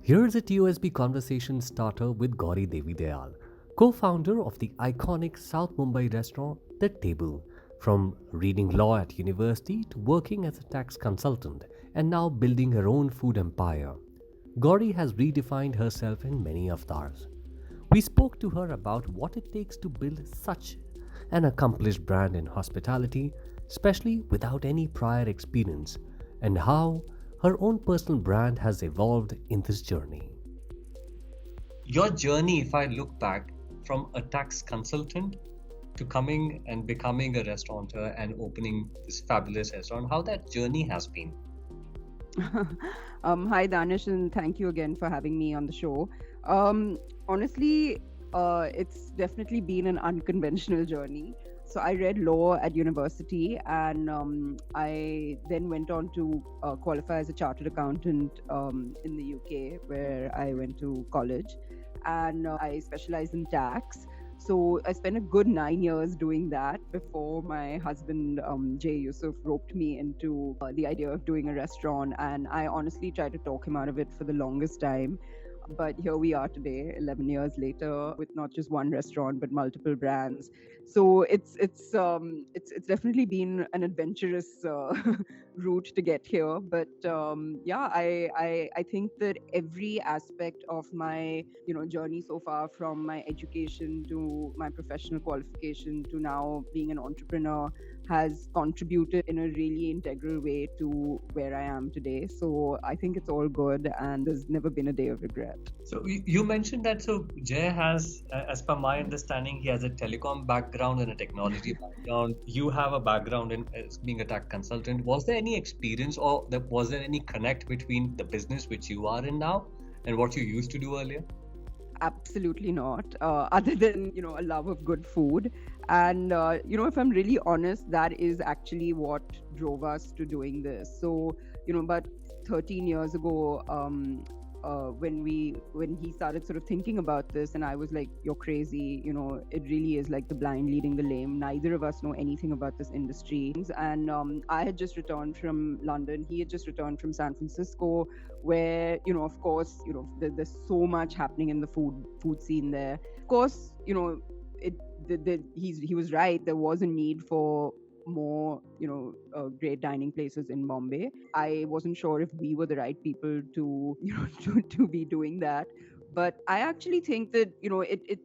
Here's a TOSB conversation starter with Gauri Devidyal, co-founder of the iconic South Mumbai restaurant The Table. From reading law at university to working as a tax consultant and now building her own food empire, Gauri has redefined herself in many avatars. We spoke to her about what it takes to build such an accomplished brand in hospitality, especially without any prior experience, and how her own personal brand has evolved in this journey. Your journey, if I look back from a tax consultant to coming and becoming a restaurateur and opening this fabulous restaurant, how that journey has been. Hi, Danish, and thank you again for having me on the show. Honestly, it's definitely been an unconventional journey. So I read law at university, and I then went on to qualify as a chartered accountant in the UK, where I went to college, and I specialized in tax. So I spent a good 9 years doing that before my husband, Jay Yusuf, roped me into the idea of doing a restaurant. And I honestly tried to talk him out of it for the longest time. But here we are today, 11 years later, with not just one restaurant but multiple brands. So it's definitely been an adventurous route to get here. But I think that every aspect of my journey so far, from my education to my professional qualification to now being an entrepreneur, has contributed in a really integral way to where I am today. So I think it's all good, and there's never been a day of regret. So you mentioned that, so Jay has, as per my understanding, he has a telecom background and a technology background. You have a background in as being a tech consultant. Was there any experience, or was there any connect between the business which you are in now and what you used to do earlier? Absolutely not. Other than a love of good food, and if I'm really honest, that is actually what drove us to doing this. So about 13 years ago, when he started sort of thinking about this, and I was like, "You're crazy! It really is like the blind leading the lame. Neither of us know anything about this industry." And I had just returned from London. He had just returned from San Francisco, where of course, there's so much happening in the food scene there. Of course, he was right. There was a need for more great dining places in Bombay. I wasn't sure if we were the right people to to be doing that, but I actually think that it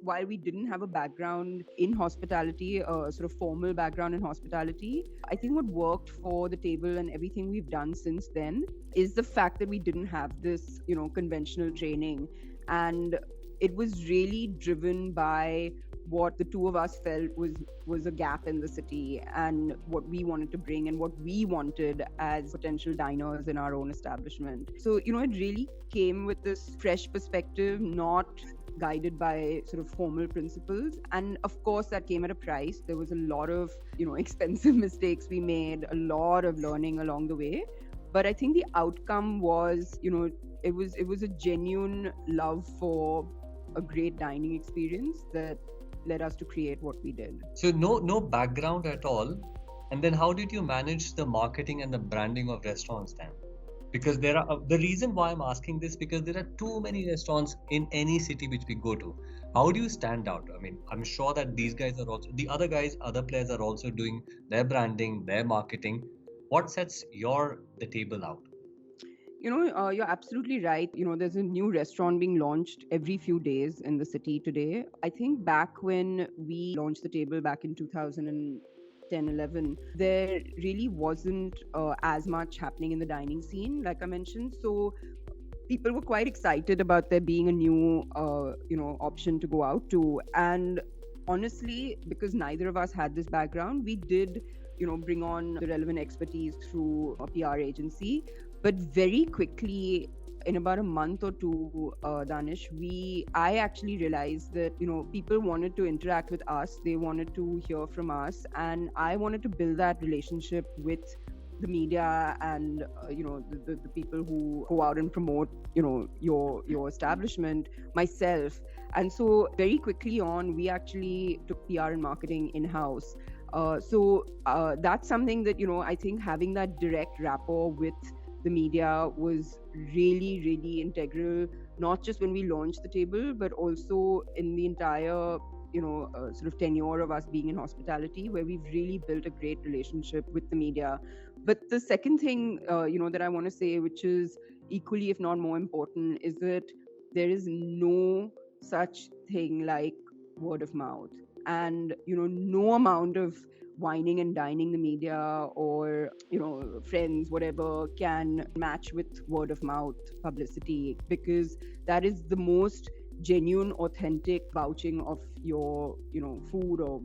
while we didn't have a background in hospitality, a sort of formal background in hospitality, I think what worked for the table and everything we've done since then is the fact that we didn't have this conventional training, and it was really driven by what the two of us felt was a gap in the city, and what we wanted to bring, and what we wanted as potential diners in our own establishment. So it really came with this fresh perspective, not guided by sort of formal principles. And of course that came at a price. There was a lot of expensive mistakes we made, a lot of learning along the way, but I think the outcome was it was a genuine love for a great dining experience that led us to create what we did. So no background at all. And then how did you manage the marketing and the branding of restaurants then? Because there are the reason why I'm asking this, because there are too many restaurants in any city which we go to. How do you stand out? I mean, I'm sure that these guys are also, the other players are also doing their branding, their marketing. What sets the table out? You're absolutely right. There's a new restaurant being launched every few days in the city today. I think back when we launched the table back in 2010-11, there really wasn't as much happening in the dining scene, like I mentioned. So people were quite excited about there being a new option to go out to. And honestly, because neither of us had this background, we did bring on the relevant expertise through a PR agency. But very quickly, in about a month or two, Danish, I actually realized that people wanted to interact with us. They wanted to hear from us, and I wanted to build that relationship with the media and the people who go out and promote your establishment, myself. And so very quickly on, we actually took PR and marketing in-house. So that's something that I think having that direct rapport with the media was really, really integral, not just when we launched the table, but also in the entire sort of tenure of us being in hospitality, where we've really built a great relationship with the media. But the second thing, that I want to say, which is equally, if not more important, is that there is no such thing like word of mouth. And, no amount of whining and dining the media or, friends, whatever, can match with word of mouth publicity, because that is the most genuine, authentic vouching of your, food or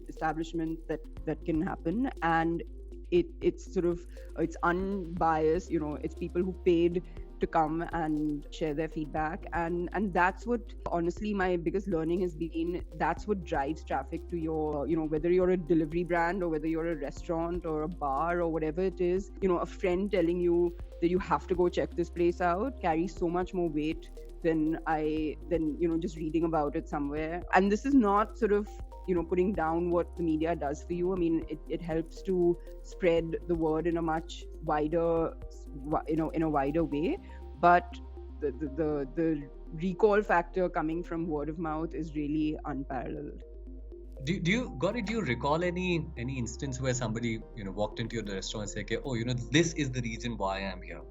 establishment that can happen. And it's unbiased, it's people who paid to come and share their feedback, and that's what, honestly, my biggest learning has been. That's what drives traffic to your, whether you're a delivery brand or whether you're a restaurant or a bar or whatever it is. A friend telling you that you have to go check this place out carries so much more weight than just reading about it somewhere. And this is not sort of putting down what the media does for you. I mean, it helps to spread the word in a much wider, in a wider way. But the recall factor coming from word of mouth is really unparalleled. Do you recall any instance where somebody walked into your restaurant and said, okay, oh, this is the reason why I'm here?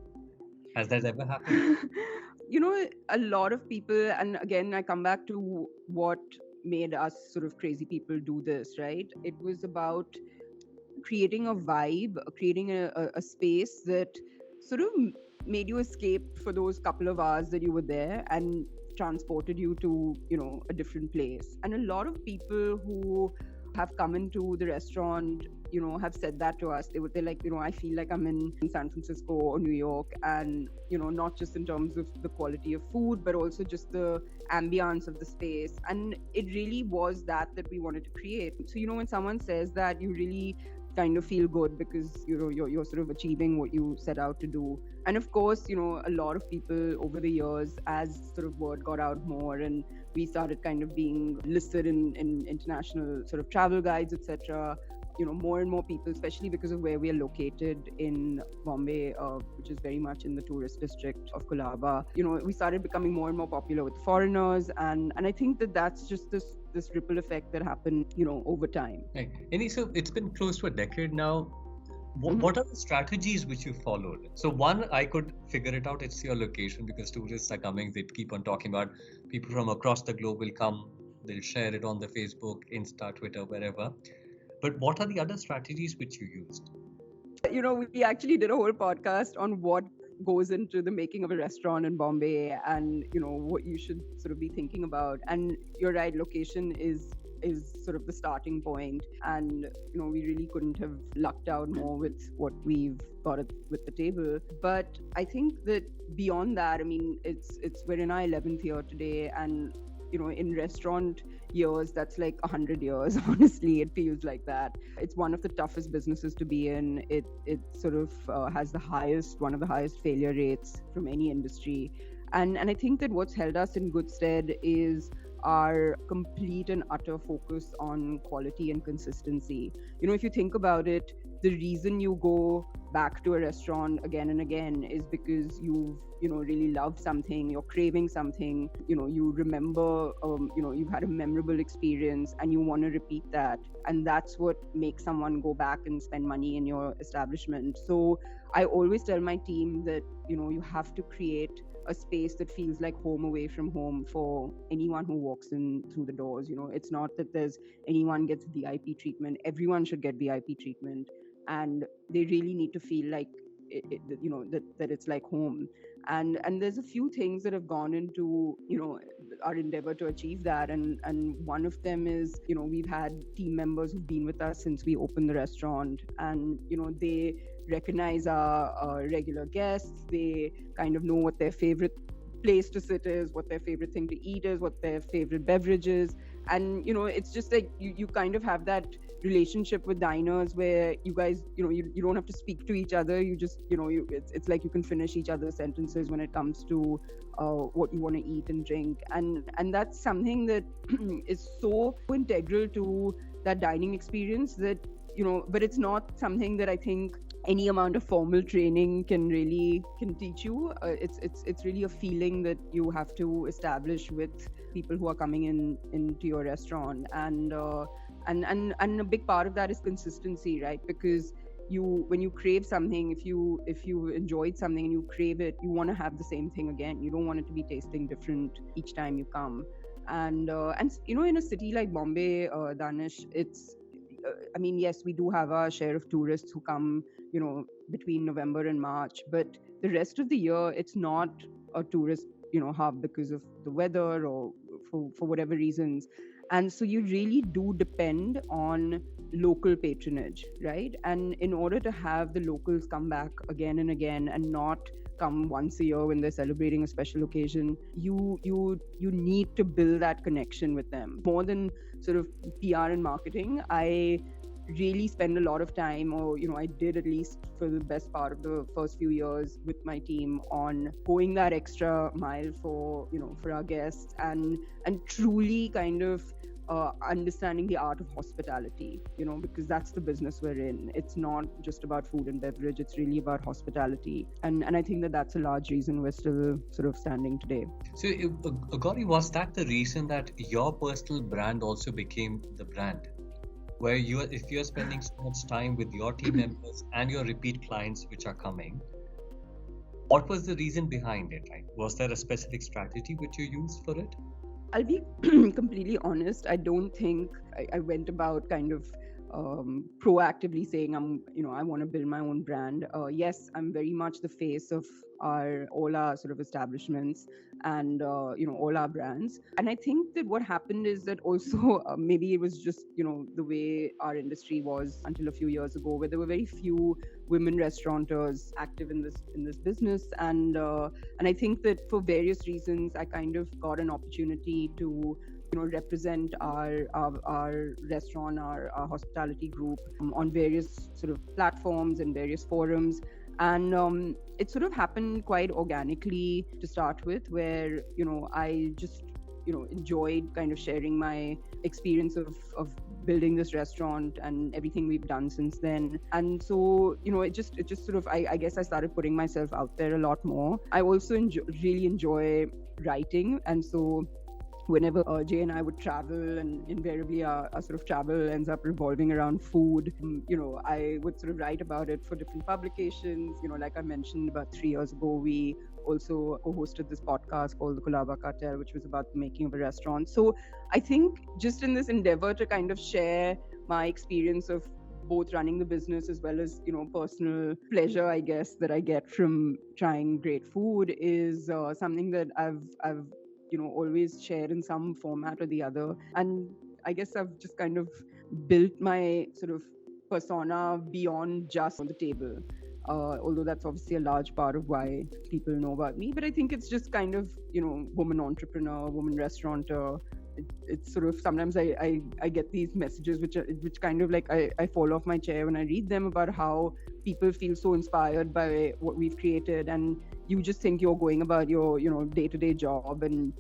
Has that ever happened? A lot of people, and again, I come back to what made us sort of crazy people do this, right? It was about creating a vibe, creating a space that sort of made you escape for those couple of hours that you were there and transported you to, a different place. And a lot of people who have come into the restaurant, have said that to us. They're like, I feel like I'm in San Francisco or New York, and, not just in terms of the quality of food, but also just the ambience of the space. And it really was that we wanted to create. So, when someone says that, you really kind of feel good, because you're sort of achieving what you set out to do. And of course, a lot of people over the years, as sort of word got out more and we started kind of being listed in international sort of travel guides, etc., more and more people, especially because of where we are located in Bombay, which is very much in the tourist district of Colaba, we started becoming more and more popular with foreigners. And I think that's just this ripple effect that happened, over time. Right. And so it's been close to a decade now. What are the strategies which you followed? So one, I could figure it out. It's your location, because tourists are coming. They keep on talking about, people from across the globe will come. They'll share it on the Facebook, Insta, Twitter, wherever. But what are the other strategies which you used? We actually did a whole podcast on what goes into the making of a restaurant in Bombay, and what you should sort of be thinking about. And you're right, location is sort of the starting point, and we really couldn't have lucked out more with what we've got with the table. But I think that beyond that, I mean, we're in our 11th year today, and in restaurant years, that's like 100 years. Honestly, it feels like that. It's one of the toughest businesses to be in. It sort of has one of the highest failure rates from any industry. And I think that what's held us in good stead is our complete and utter focus on quality and consistency. If you think about it, the reason you go back to a restaurant again and again is because you've really loved something, you're craving something, you remember, you've had a memorable experience and you want to repeat that. And that's what makes someone go back and spend money in your establishment. So I always tell my team that, you have to create a space that feels like home away from home for anyone who walks in through the doors. It's not that there's anyone gets VIP treatment. Everyone should get VIP treatment, and they really need to feel like that it's like home. And there's a few things that have gone into our endeavor to achieve that, and one of them is we've had team members who've been with us since we opened the restaurant, and they recognize our regular guests. They kind of know what their favorite place to sit is, what their favorite thing to eat is, what their favorite beverage is. And it's just like you kind of have that relationship with diners where you guys you don't have to speak to each other. You just it's like you can finish each other's sentences when it comes to what you want to eat and drink. And that's something that is so integral to that dining experience that but it's not something that I think any amount of formal training can teach you. It's really a feeling that you have to establish with people who are coming into your restaurant, and a big part of that is consistency, right? Because when you crave something, if you enjoyed something and you crave it, you want to have the same thing again. You don't want it to be tasting different each time you come. And in a city like Bombay, Danish, it's I mean, yes, we do have our share of tourists who come, between November and March, but the rest of the year, it's not a tourist, hub because of the weather or for whatever reasons. And so you really do depend on local patronage, right? And in order to have the locals come back again and again and not come once a year when they're celebrating a special occasion, you need to build that connection with them more than sort of PR and marketing. I really spend a lot of time, or I did, at least for the best part of the first few years with my team, on going that extra mile for for our guests, and truly kind of understanding the art of hospitality, because that's the business we're in. It's not just about food and beverage, it's really about hospitality. And I think that's a large reason we're still sort of standing today. So, Gauri, was that the reason that your personal brand also became the brand? Where if you're spending so much time with your team members and your repeat clients which are coming, what was the reason behind it? Right? Was there a specific strategy which you used for it? I'll be completely honest. I don't think I went about kind of proactively saying I want to build my own brand. Yes, I'm very much the face of all our sort of establishments and all our brands. And I think that what happened is that also maybe it was just the way our industry was until a few years ago, where there were very few women restaurateurs active in this business, and I think that for various reasons I kind of got an opportunity to represent our restaurant, our hospitality group on various sort of platforms and various forums. And it sort of happened quite organically to start with, where I just enjoyed kind of sharing my experience of building this restaurant and everything we've done since then. And so it just sort of I guess I started putting myself out there a lot more. I also really enjoy writing, and so whenever Jay and I would travel, and invariably our sort of travel ends up revolving around food, I would sort of write about it for different publications. Like I mentioned, about 3 years ago, we also hosted this podcast called the Kulaba Cartel, which was about the making of a restaurant. So I think just in this endeavor to kind of share my experience of both running the business as well as personal pleasure, I guess, that I get from trying great food is something that I've always shared in some format or the other. And I guess I've just kind of built my sort of persona beyond just on the table. Although that's obviously a large part of why people know about me. But I think it's just kind of, woman entrepreneur, woman restaurateur. It's sort of, sometimes I get these messages which kind of like I fall off my chair when I read them, about how people feel so inspired by what we've created, and you just think you're going about your day-to-day job, and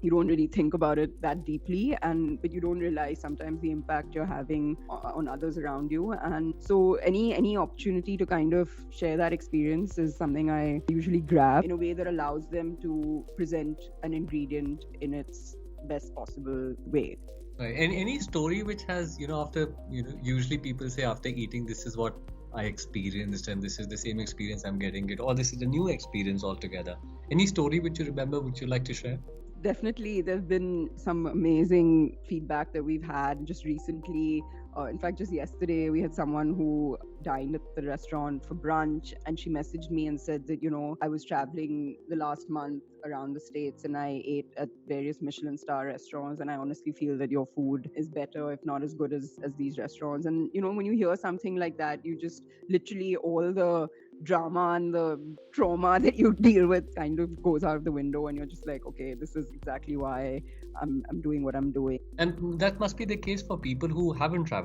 you don't really think about it that deeply, but you don't realize sometimes the impact you're having on others around you. And so any opportunity to kind of share that experience is something I usually grab in a way that allows them to present an ingredient in its best possible way. Right. And any story which has, after, usually people say after eating, this is what I experienced and this is the same experience I'm getting it, or this is a new experience altogether. Any story which you remember, which you'd like to share? Definitely, there have been some amazing feedback that we've had just recently. In fact, just yesterday, we had someone who dined at the restaurant for brunch, and she messaged me and said that, I was traveling the last month around the States and I ate at various Michelin star restaurants, and I honestly feel that your food is better, if not as good as these restaurants. And, when you hear something like that, you just literally, all the drama and the trauma that you deal with kind of goes out of the window, and you're just like, okay, this is exactly why I'm doing what I'm doing. And that must be the case for people who haven't traveled,